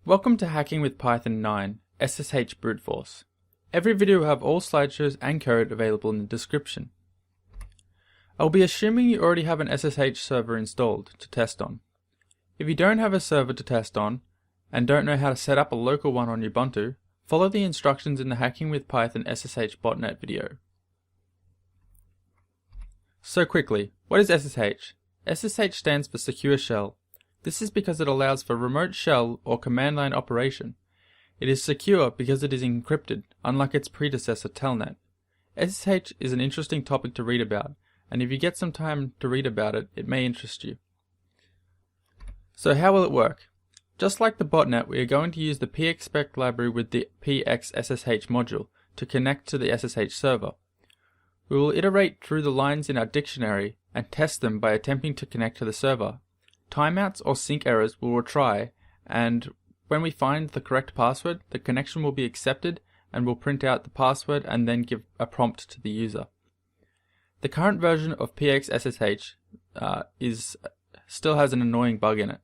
Welcome to Hacking with Python 9, SSH Bruteforce. Every video will have all slideshows and code available in the description. I'll be assuming you already have an SSH server installed to test on. If you don't have a server to test on, and don't know how to set up a local one on Ubuntu, follow the instructions in the Hacking with Python SSH botnet video. So quickly, what is SSH? SSH stands for Secure Shell. This is because it allows for remote shell or command line operation. It is secure because it is encrypted, unlike its predecessor Telnet. SSH is an interesting topic to read about, and if you get some time to read about it, it may interest you. So how will it work? Just like the botnet, we are going to use the pexpect library with the pxSSH module to connect to the SSH server. We will iterate through the lines in our dictionary and test them by attempting to connect to the server. Timeouts or sync errors will retry, and when we find the correct password, the connection will be accepted and will print out the password and then give a prompt to the user. The current version of pxSSH still has an annoying bug in it.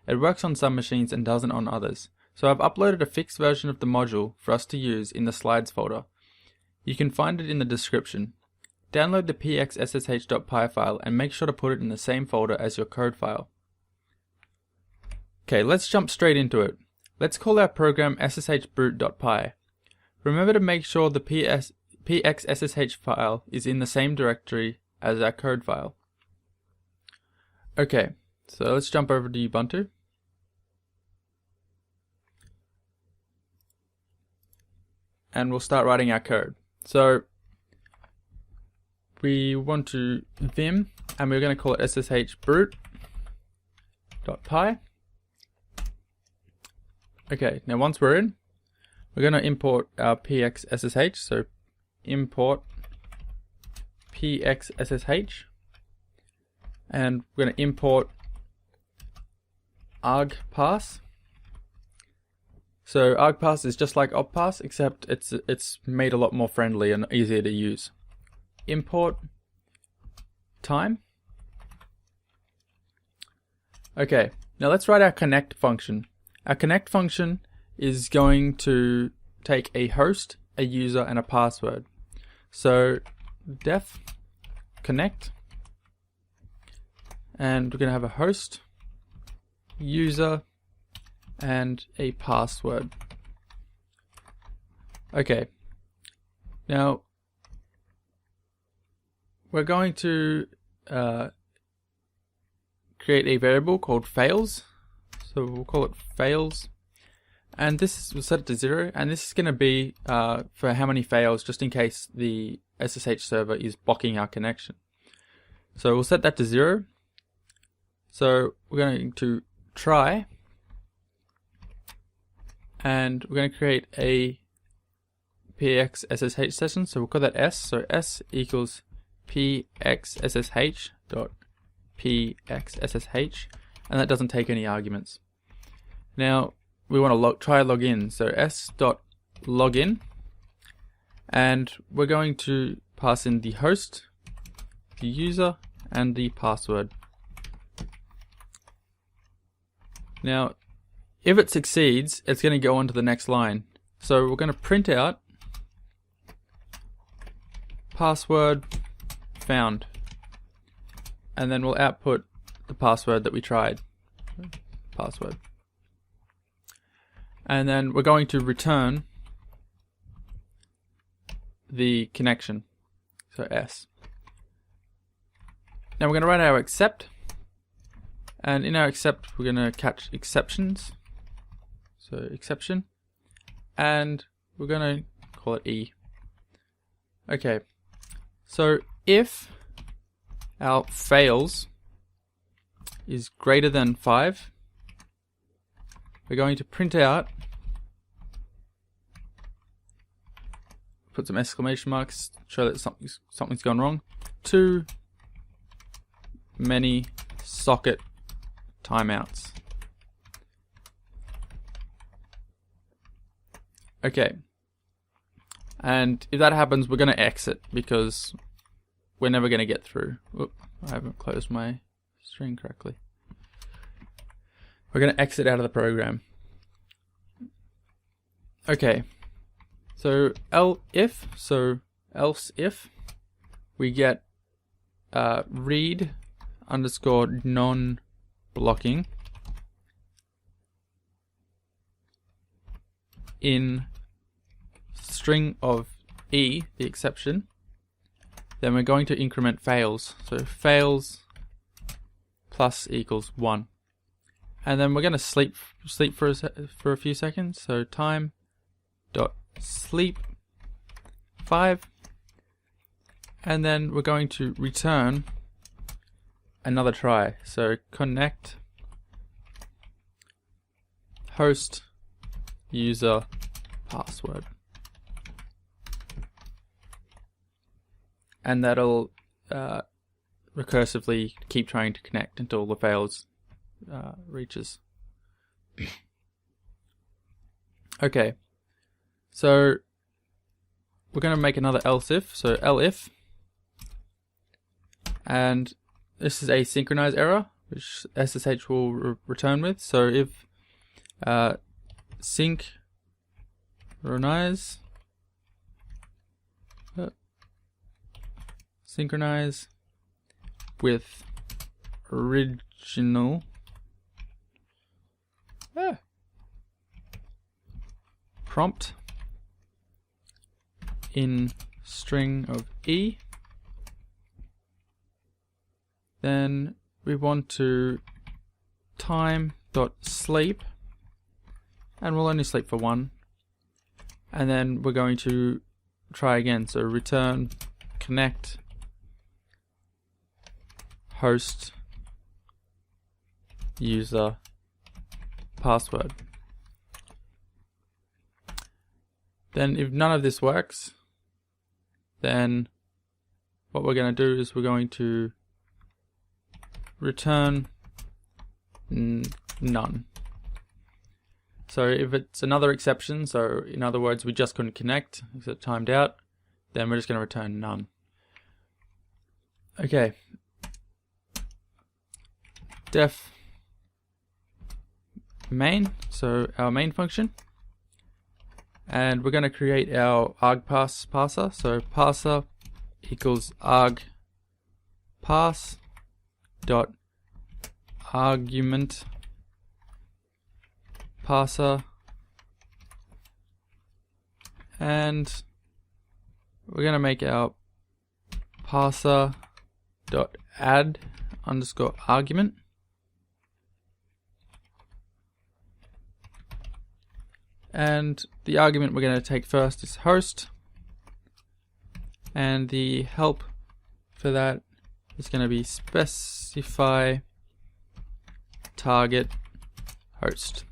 It works on some machines and doesn't on others, so I've uploaded a fixed version of the module for us to use in the slides folder. You can find it in the description. Download the pxSSH.py file and make sure to put it in the same folder as your code file. Okay, let's jump straight into it. Let's call our program sshbrute.py. Remember to make sure the pxSSH file is in the same directory as our code file. Okay, so let's jump over to Ubuntu. And we'll start writing our code. So we want to vim, and we're going to call it sshbrute.py. Okay, now once we're in, we're going to import our pxSSH, so import pxSSH, and we're going to import argpass. So argpass is just like oppass, except it's made a lot more friendly and easier to use. Import time. Okay, now let's write our connect function. Our connect function is going to take a host, a user, and a password. So def connect, and we're going to have a host, user, and a password. Okay, now we're going to create a variable called fails. So we'll call it fails, and we'll set it to 0, and this is going to be for how many fails, just in case the SSH server is blocking our connection. So we'll set that to 0. So we're going to try, and we're going to create a pxSSH session, so we'll call that s. So s equals pxSSH.pxSSH, and that doesn't take any arguments. Now we want to try log in, so s.login, and we're going to pass in the host, the user, and the password. Now if it succeeds, it's going to go on to the next line. So we're going to print out password found, and then we'll output the password that we tried. Password. And then we're going to return the connection, so S. Now we're going to run our accept, and in our accept we're going to catch exceptions, so exception, and we're going to call it E. Okay, so if our fails is greater than 5, we're going to print out, put some exclamation marks, show that something's gone wrong, too many socket timeouts. Okay, and if that happens, we're going to exit because we're never going to get through. Oop, I haven't closed my string correctly. We're going to exit out of the program. Okay, so else if we get read underscore non-blocking in string of E, the exception, then we're going to increment fails. So fails plus equals 1. And then we're going to sleep for a few seconds. So time dot sleep 5, and then we're going to return another try. So connect host user password, and that'll recursively keep trying to connect until the fails reaches. Okay, so we're going to make another else if. So elif, and this is a synchronize error which SSH will return with. So if synchronize with original prompt in string of E, then we want to time.sleep, and we'll only sleep for 1, and then we're going to try again. So return connect host user password. Then if none of this works, then what we're going to do is we're going to return none. So if it's another exception, so in other words we just couldn't connect because it timed out, then we're just going to return none. Okay. Def main, so our main function, and we're going to create our argpass parser. So parser equals argpass dot argument parser, and we're going to make our parser dot add underscore argument, and the argument we're going to take first is host, and the help for that is going to be specify target host,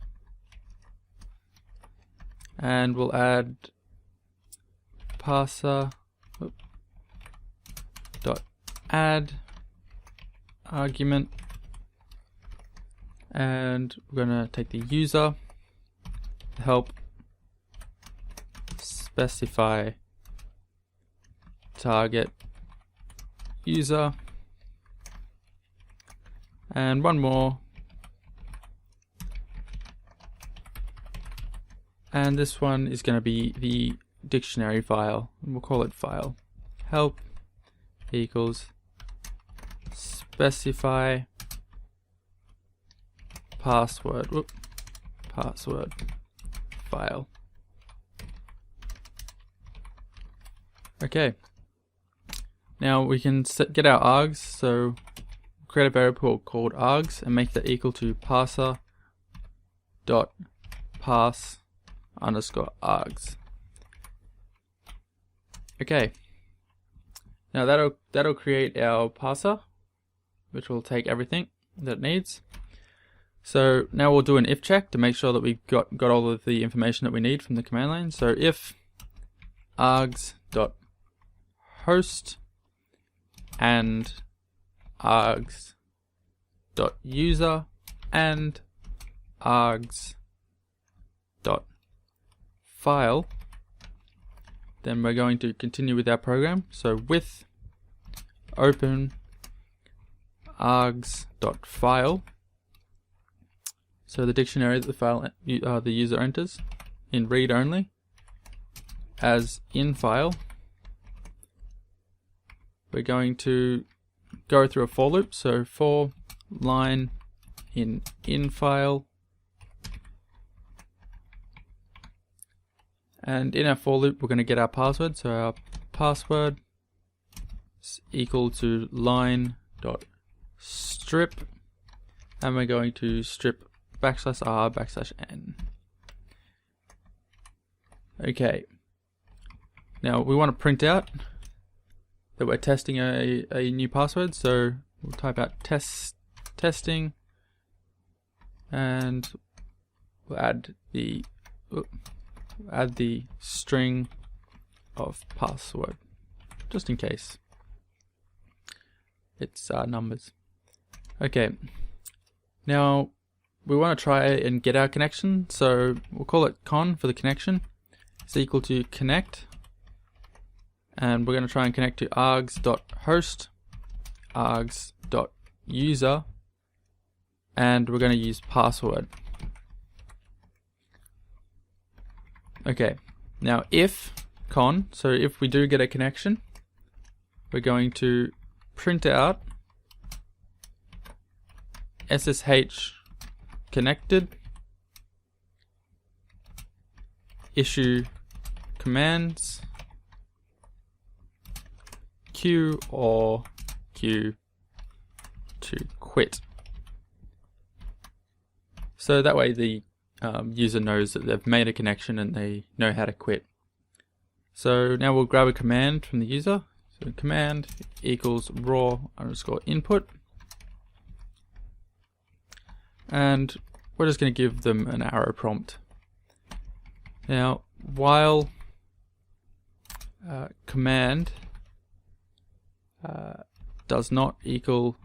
and we'll add parser dot add argument, and we're going to take the user help specify target user, and one more, and this one is going to be the dictionary file, and we'll call it file help equals specify password file. Okay, now we can get our args, so create a variable called args and make that equal to parser dot pass underscore args. Okay, now that'll create our parser, which will take everything that it needs. So now we'll do an if check to make sure that we've got all of the information that we need from the command line. So if args dot host and args dot user and args dot file, then we're going to continue with our program. So with open args dot file, so the dictionary that the user enters, in read only as in file. We're going to go through a for loop, so for line in file, and in our for loop we're going to get our password, so our password is equal to line dot strip, and we're going to strip /r/n. Okay, now we want to print out that we're testing a new password, so we'll type out testing, and we'll add the string of password, just in case it's numbers. Okay, now we want to try and get our connection, so we'll call it con for the connection. It's equal to connect, and we're going to try and connect to args.host, args.user, and we're going to use password. Okay, now if con, so if we do get a connection, we're going to print out SSH connected, issue commands, Q or Q to quit. So that way the user knows that they've made a connection and they know how to quit. So now we'll grab a command from the user. So command equals raw underscore input, and we're just going to give them an arrow prompt. Now while command does not equal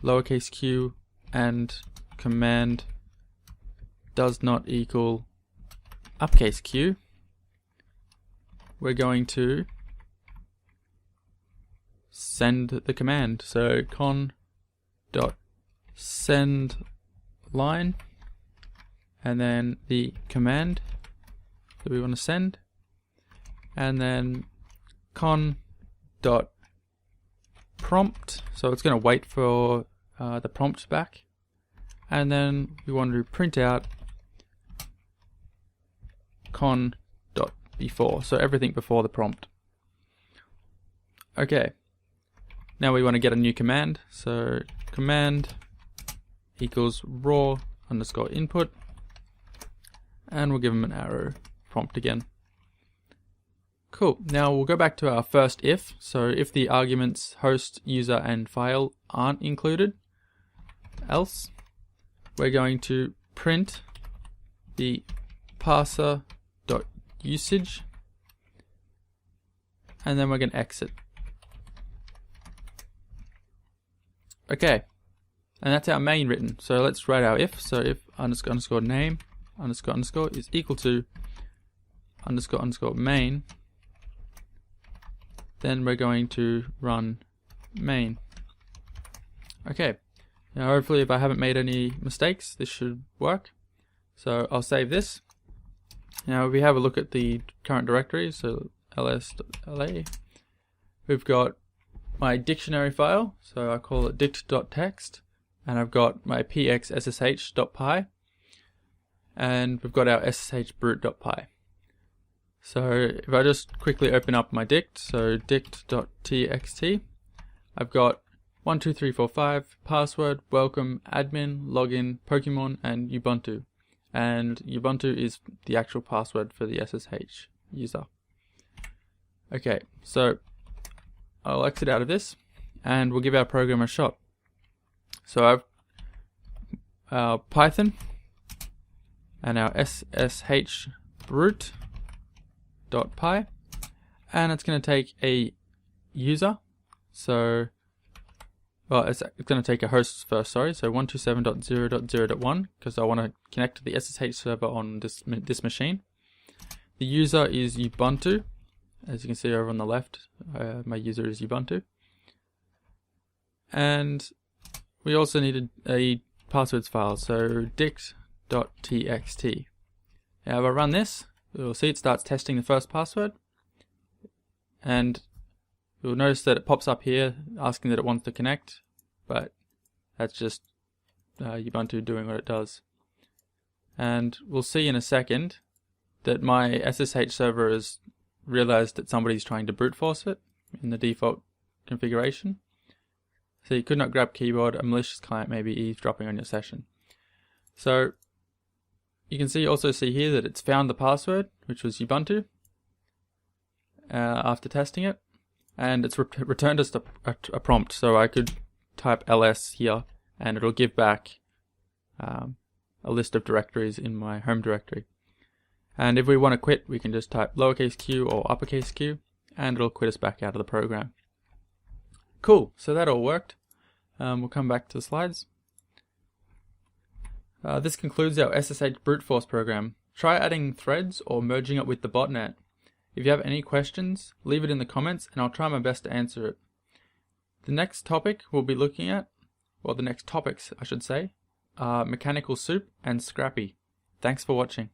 lowercase q and command does not equal uppercase q, we're going to send the command. So con dot send line, and then the command that we want to send, and then con dot prompt, so it's going to wait for the prompt back, and then we want to print out con dot before, so everything before the prompt. Okay, now we want to get a new command, so command equals raw underscore input, and we'll give them an arrow prompt again. Cool, now we'll go back to our first if, so if the arguments host, user and file aren't included, else we're going to print the parser.usage, and then we're going to exit. Okay, and that's our main written. So let's write our if. So if underscore underscore name underscore underscore is equal to underscore underscore main, then we're going to run main. Okay, now hopefully if I haven't made any mistakes, this should work. So I'll save this. Now if we have a look at the current directory, so ls.la, we've got my dictionary file, so I call it dict.txt, and I've got my px.ssh.py, and we've got our sshbrute.py. So if I just quickly open up my dict, so dict.txt, I've got 1, 2, 3, 4, 5, password, welcome, admin, login, Pokemon, and Ubuntu. And Ubuntu is the actual password for the SSH user. Okay, so I'll exit out of this and we'll give our program a shot. So I've our Python and our SSH brute.py, and it's going to take a user. So, well, it's going to take a host first, sorry, so 127.0.0.1, because I want to connect to the SSH server on this machine. The user is Ubuntu. As you can see over on the left, my user is Ubuntu. And we also needed a passwords file, so dict.txt. Now if I run this, you'll see it starts testing the first password, and you'll notice that it pops up here asking that it wants to connect, but that's just Ubuntu doing what it does. And we'll see in a second that my SSH server has realized that somebody's trying to brute force it in the default configuration. So you could not grab keyboard, a malicious client may be eavesdropping on your session. So you can also see here that it's found the password, which was Ubuntu, after testing it, and it's returned us a prompt. So I could type ls here, and it'll give back a list of directories in my home directory. And if we want to quit, we can just type lowercase q or uppercase q, and it'll quit us back out of the program. Cool, so that all worked. We'll come back to the slides. This concludes our SSH brute force program. Try adding threads or merging it with the botnet. If you have any questions, leave it in the comments and I'll try my best to answer it. The next topic we'll be looking at, well, the next topics I should say, are Mechanical Soup and Scrappy. Thanks for watching.